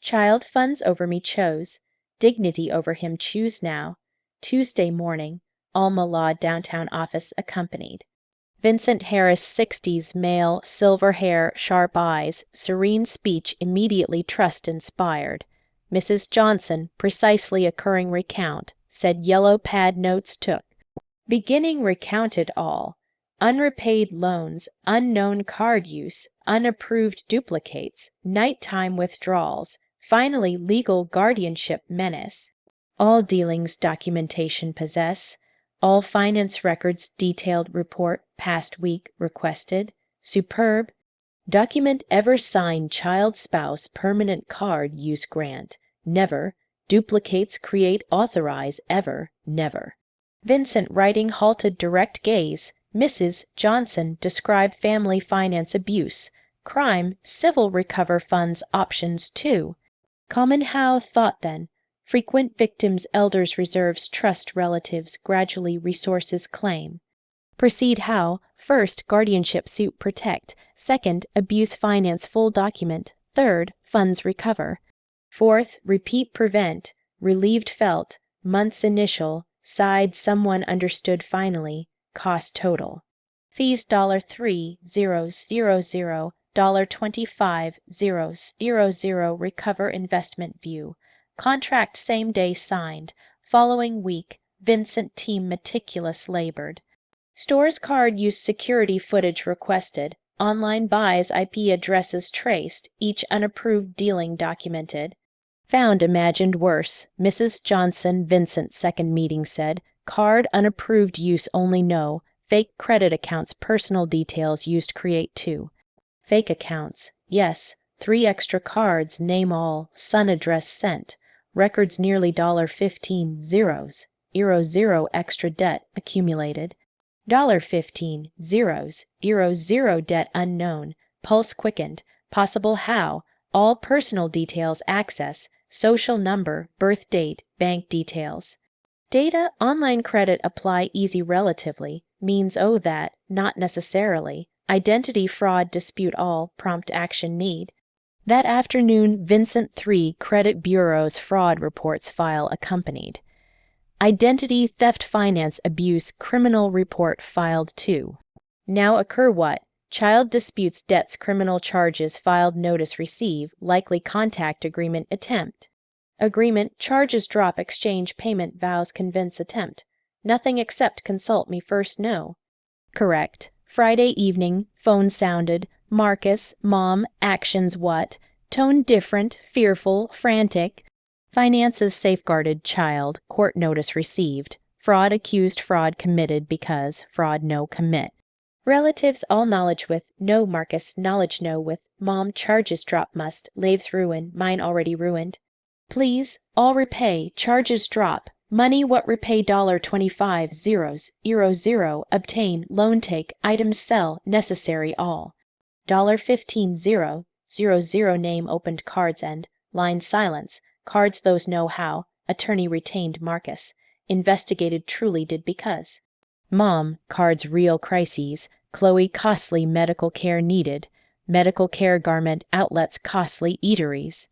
Child funds over me chose, dignity over him choose now. Tuesday morning, Alma Law downtown office accompanied. Vincent Harris 60s male, silver hair, sharp eyes, serene speech immediately trust inspired. Mrs. Johnson, precisely occurring recount, said yellow pad notes took. Beginning recounted all. Unrepaid loans, unknown card use, unapproved duplicates, nighttime withdrawals, finally legal guardianship menace. All dealings documentation possess. All finance records detailed report past week requested. Superb. Document ever signed child spouse permanent card use grant. Never. Duplicates create authorize ever. Never. Vincent writing halted direct gaze. Mrs. Johnson describe family finance abuse. Crime, civil recover funds options 2. Common how thought then. Frequent victims elders reserves trust relatives gradually resources claim. Proceed how. First, guardianship suit protect. Second, abuse finance full document. Third, funds recover. Fourth, repeat prevent. Relieved felt. Months initial. Side someone understood finally. Cost total. Fees $3,000, $25,000 recover investment view. Contract same day signed. Following week, Vincent team meticulous labored. Stores card use security footage requested. Online buys IP addresses traced, each unapproved dealing documented. Found imagined worse. Mrs. Johnson Vincent second meeting said, card unapproved use only no. Fake credit accounts personal details used create 2. Fake accounts. Yes. 3 extra cards, name all, son address sent. Records nearly $15 zeros. 0 extra debt accumulated. $15 zeros. 0 debt unknown. Pulse quickened. Possible how. All personal details access. Social number, birth date, bank details. Data online credit apply easy relatively. Means oh that, not necessarily. Identity fraud dispute all, prompt action need. That afternoon, Vincent 3 credit bureau's fraud reports file accompanied. Identity theft finance abuse criminal report filed 2. Now occur what? Child disputes debts criminal charges filed notice receive likely contact agreement attempt. Agreement charges drop exchange payment vows convince attempt. Nothing except consult me first no. Correct. Friday evening, phone sounded. Marcus, mom, actions what? Tone different, fearful, frantic. Finances safeguarded child, court notice received. Fraud accused fraud committed because fraud no commit. Relatives all knowledge with, no Marcus, knowledge no with, mom charges drop must, Laves ruin, mine already ruined. Please, all repay, charges drop, money what repay $25 zeros, 0 obtain, loan take, items sell, necessary all. $15 0 name opened cards end, line silence, cards those know how, attorney retained Marcus, investigated truly did because. Mom, cards real crises, Chloe costly medical care needed, medical care garment outlets costly eateries.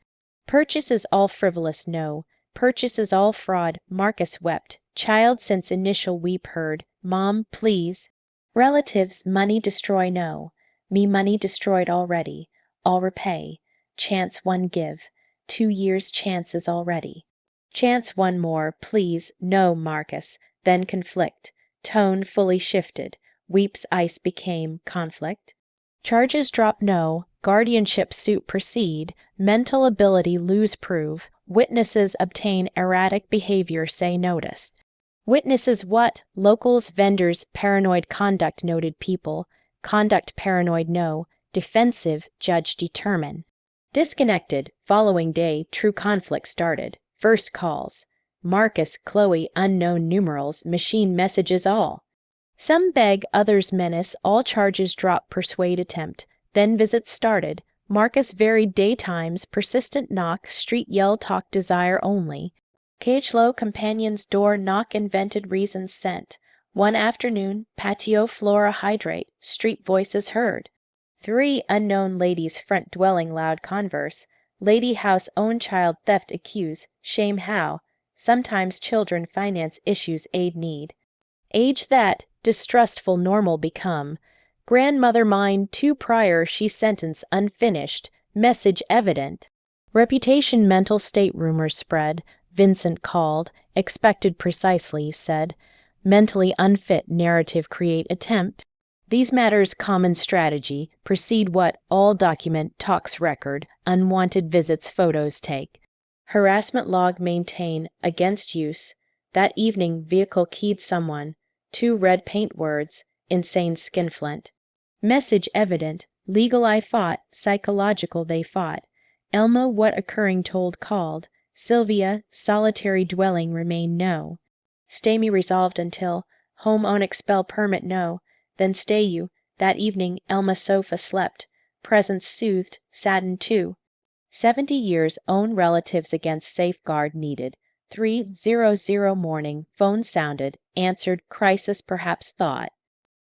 Purchases all frivolous no, purchases all fraud, Marcus wept, child since initial weep heard, mom please. Relatives money destroy no, me money destroyed already, all repay, chance one give, 2 years chances already. Chance one more, please, no Marcus, then conflict, tone fully shifted, weeps ice became conflict. Charges drop no, guardianship suit proceed, mental ability lose prove, witnesses obtain erratic behavior say noticed. Witnesses what? Locals, vendors, paranoid conduct noted people, conduct paranoid no, defensive judge determine. Disconnected, following day true conflict started, first calls. Marcus, Chloe, unknown numerals, machine messages all. Some beg, others menace, all charges drop persuade attempt, then visits started, Marcus varied daytimes, persistent knock, street yell talk desire only. Cage low companion's door knock invented reasons sent. One afternoon, patio flora hydrate, street voices heard. 3 unknown ladies front dwelling loud converse, lady house own child theft accuse, shame how, sometimes children finance issues aid need. Age that, distrustful normal become. Grandmother mine 2 prior she sentence unfinished, message evident. Reputation mental state rumors spread, Vincent called, expected precisely, said. Mentally unfit narrative create attempt. These matters common strategy, proceed what all document talks record, unwanted visits photos take. Harassment log maintain against use. That evening vehicle keyed someone. 2 red paint words. Insane skinflint. Message evident. Legal I fought. Psychological they fought. Elma what occurring told called. Sylvia solitary dwelling remain no. Stay me resolved until. Home own expel permit no. Then stay you. That evening Elma sofa slept. Presence soothed. Saddened too. 70 years own relatives against safeguard needed. 3:00 morning, phone sounded, answered, crisis perhaps thought.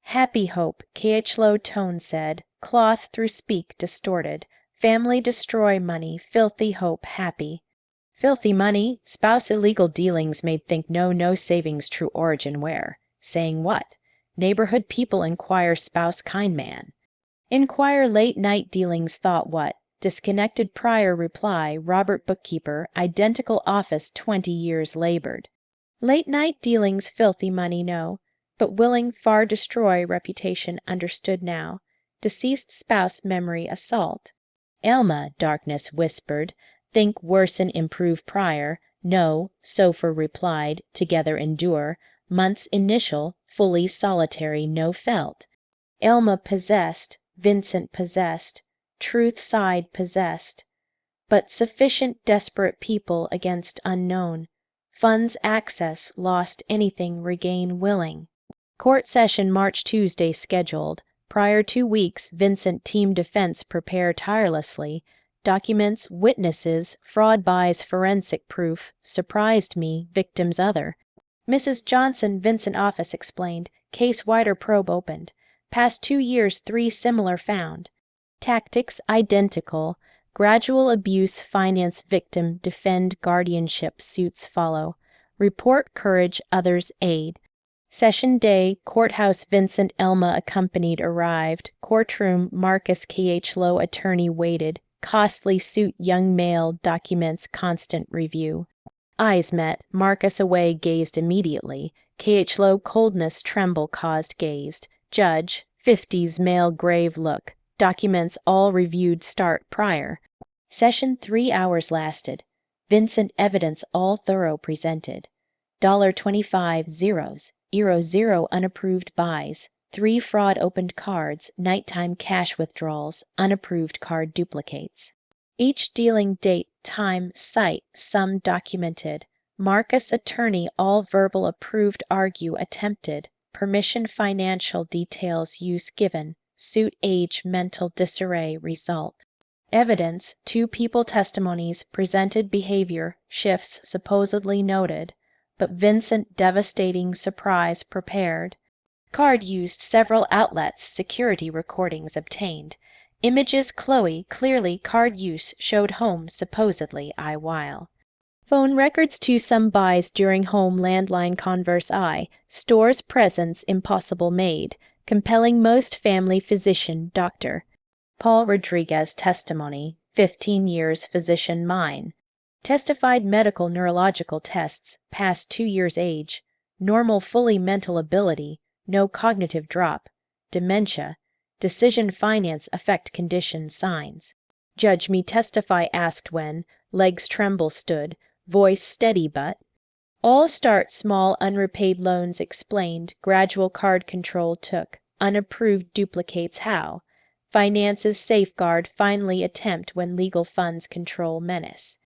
Happy hope, low tone said, cloth through speak distorted. Family destroy money, filthy hope, happy. Filthy money, spouse illegal dealings made think no savings true origin where. Saying what? Neighborhood people inquire spouse kind man. Inquire late night dealings thought what? Disconnected prior reply, Robert bookkeeper, identical office 20 years labored. Late night dealings filthy money no, but willing far destroy reputation understood now. Deceased spouse memory assault. Elma, darkness whispered, think worsen improve prior, no, Sofer replied, together endure, months initial, fully solitary no felt. Elma possessed, Vincent possessed, truth side possessed. But sufficient desperate people against unknown. Funds access lost anything regain willing. Court session March Tuesday scheduled. Prior 2 weeks Vincent team defense prepare tirelessly. Documents, witnesses, fraud buys forensic proof. Surprised me, victim's other. Mrs. Johnson Vincent office explained. Case wider probe opened. Past 2 years 3 similar found. Tactics identical. Gradual abuse finance victim defend guardianship suits follow. Report courage others aid. Session day courthouse Vincent Elma accompanied arrived. Courtroom Marcus Low attorney waited. Costly suit young male documents constant review. Eyes met. Marcus away gazed immediately. Low coldness tremble caused gazed. Judge 50s male grave look. Documents all reviewed start prior. Session 3 hours lasted. Vincent evidence all thorough presented. $25 zeros. €0 unapproved buys. 3 fraud opened cards. Nighttime cash withdrawals. Unapproved card duplicates. Each dealing date, time, site, sum documented. Marcus attorney all verbal approved argue attempted. Permission financial details use given. Suit age mental disarray result. Evidence 2 people testimonies presented behavior shifts supposedly noted, but Vincent devastating surprise prepared. Card used several outlets security recordings obtained. Images Chloe clearly card use showed home supposedly I while. Phone records to some buys during home landline converse I. Stores presence impossible made. Compelling most family physician doctor. Paul Rodriguez testimony, 15 years physician mine. Testified medical neurological tests, past 2 years age. Normal fully mental ability, no cognitive drop. Dementia. Decision finance affect condition signs. Judge me testify asked when, legs tremble stood, voice steady but. All start small unrepaid loans explained, gradual card control took, unapproved duplicates how. Finances safeguard finally attempt when legal funds control menace.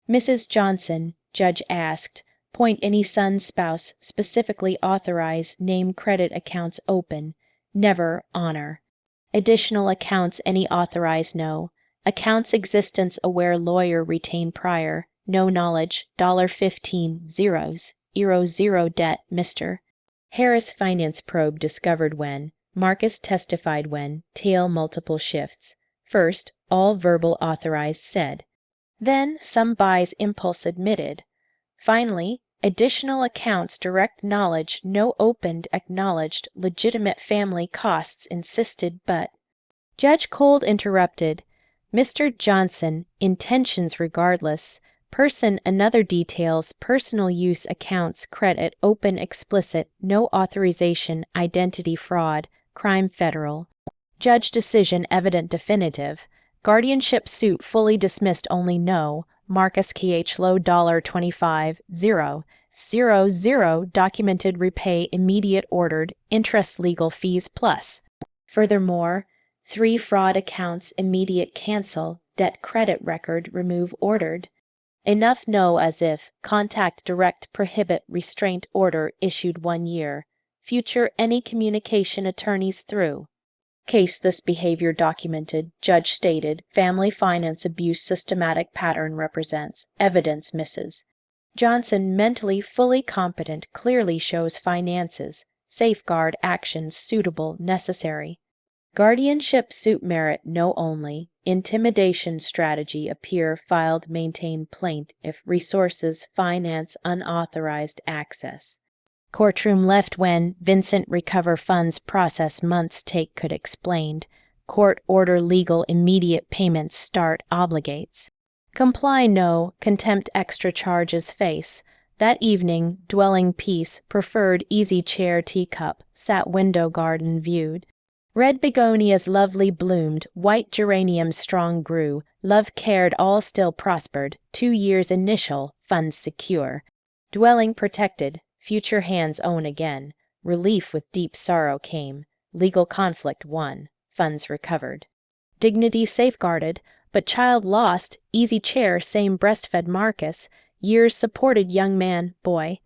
Mrs. Johnson, judge asked, point any son spouse, specifically authorize, name credit accounts open, never honor. Additional accounts any authorized no. Accounts existence aware lawyer retain prior. No knowledge, $15 zeros, €0 debt, Mr. Harris finance probe discovered when, Marcus testified when, tail multiple shifts. First, all verbal authorized said. Then, some buys impulse admitted. Finally, additional accounts direct knowledge no opened acknowledged legitimate family costs insisted but. Judge Cold interrupted. Mr. Johnson, intentions regardless. Person another details personal use accounts credit open explicit no authorization identity fraud crime federal. Judge decision evident definitive. Guardianship suit fully dismissed only no. Marcus K.H. Low $25 000 documented repay immediate ordered interest legal fees plus. Furthermore, 3 fraud accounts immediate cancel debt credit record remove ordered. Enough know as if contact direct prohibit restraint order issued 1 year. Future any communication attorneys through. Case this behavior documented, judge stated, family finance abuse systematic pattern represents, evidence misses. Johnson mentally fully competent clearly shows finances, safeguard actions suitable, necessary. Guardianship suit merit no only, intimidation strategy appear filed maintain plaint if resources finance unauthorized access. Courtroom left when Vincent recover funds process months take could explained. Court order legal immediate payments start obligates. Comply no, contempt extra charges face. That evening, dwelling peace, preferred easy chair teacup, sat window garden viewed. Red begonias lovely bloomed, white geraniums strong grew, love cared all still prospered, 2 years initial, funds secure. Dwelling protected, future hands own again, relief with deep sorrow came, legal conflict won, funds recovered. Dignity safeguarded, but child lost, easy chair same breastfed Marcus, years supported young man, boy.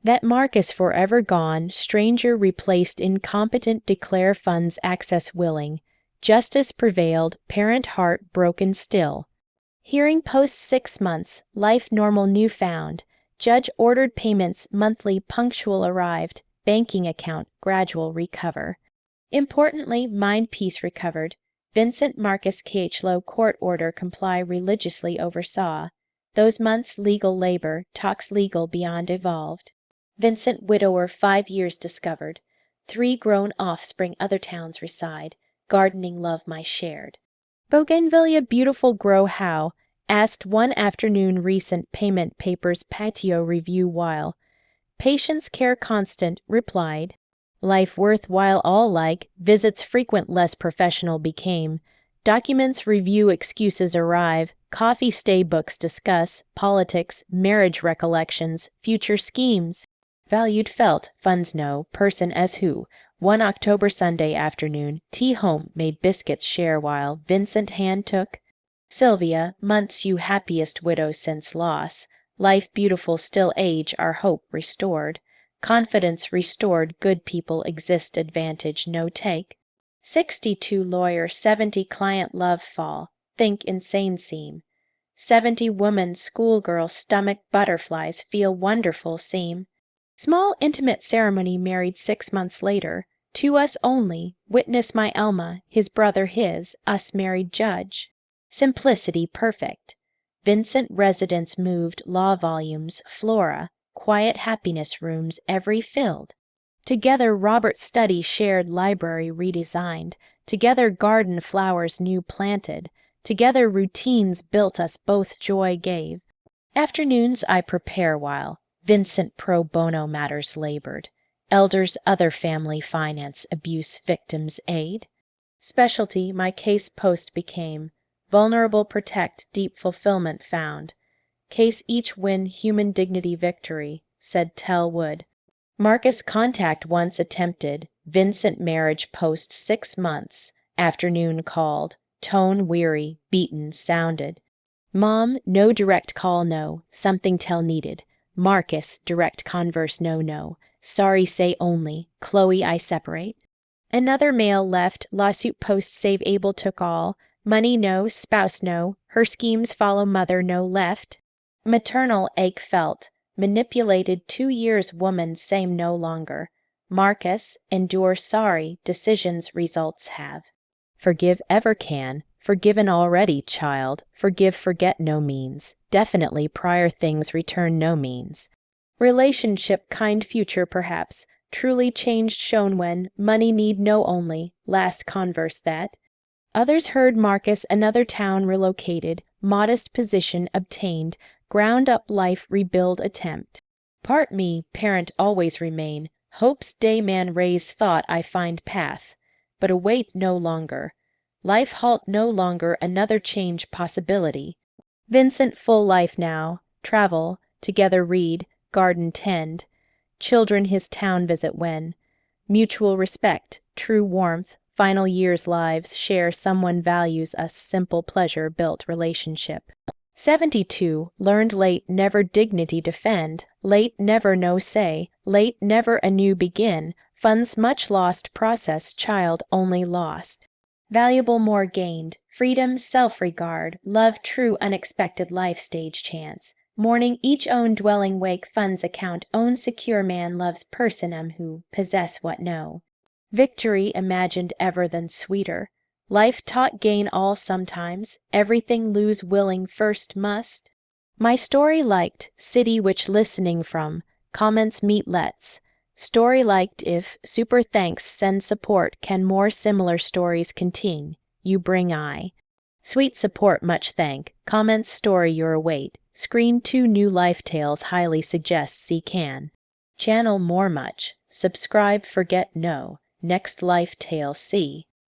That Marcus forever gone, stranger replaced incompetent declare funds access willing. Justice prevailed, parent heart broken still. Hearing post 6 months, life normal new found. Judge ordered payments monthly punctual arrived, banking account gradual recover. Importantly, mind peace recovered. Vincent Marcus K.H. Low court order comply religiously oversaw. Those months legal labor, talks legal beyond evolved. Vincent widower 5 years discovered. 3 grown offspring other towns reside. Gardening love my shared. Bougainvillea beautiful grow how? Asked one afternoon recent payment papers patio review while. Patience care constant, replied. Life worthwhile all like, visits frequent less professional became. Documents review excuses arrive, coffee stay books discuss, politics, marriage recollections, future schemes. Valued felt, funds no, person as who. 1 October Sunday afternoon, tea home made biscuits share while Vincent hand took. Sylvia, months you happiest widow since loss. Life beautiful still age our hope restored. Confidence restored good people exist advantage no take. 62 lawyer 70 client love fall, think insane seem. 70 woman schoolgirl stomach butterflies feel wonderful seem. Small intimate ceremony married 6 months later. To us only, witness my Elma, his brother his, us married judge. Simplicity perfect. Vincent residence moved law volumes, flora, quiet happiness rooms every filled. Together Robert study shared library redesigned. Together garden flowers new planted. Together routines built us both joy gave. Afternoons I prepare while Vincent pro bono matters labored. Elders other family finance abuse victims aid. Specialty my case post became. Vulnerable protect deep fulfillment found. Case each win human dignity victory, said Tell Wood. Marcus contact once attempted. Vincent marriage post 6 months. Afternoon called. Tone weary, beaten, sounded. Mom, no direct call no. Something tell needed. Marcus, direct converse no. Sorry say only. Chloe I separate. Another mail left. Lawsuit post save Abel took all. Money no, spouse no. Her schemes follow mother no left. Maternal ache felt. Manipulated 2 years woman same no longer. Marcus, endure sorry, decisions results have. Forgive ever can. Forgiven already, child. Forgive forget no means. Definitely prior things return no means. Relationship kind future perhaps. Truly changed shown when. Money need no only. Last converse that. Others heard Marcus another town relocated. Modest position obtained. Ground up life rebuild attempt. Part me, parent always remain. Hope's day man raise thought I find path. But await no longer. Life halt no longer another change possibility. Vincent full life now, travel, together read, garden tend, children his town visit when, mutual respect, true warmth, final years lives share someone values us simple pleasure built relationship. 72, learned late never dignity defend, late never no say, late never anew begin, funds much lost process child only lost. Valuable more gained, freedom self-regard, love true unexpected life stage chance. Morning each own dwelling wake funds account own secure man loves person who possess what know. Victory imagined ever than sweeter. Life taught gain all sometimes, everything lose willing first must. My story liked, city which listening from, comments meet let's. Story liked if, super thanks send support can more similar stories contain, you bring I. Sweet support much thank, comments story your await, screen 2 new life tales highly suggest see can. Channel more much, subscribe forget no, next life tale see.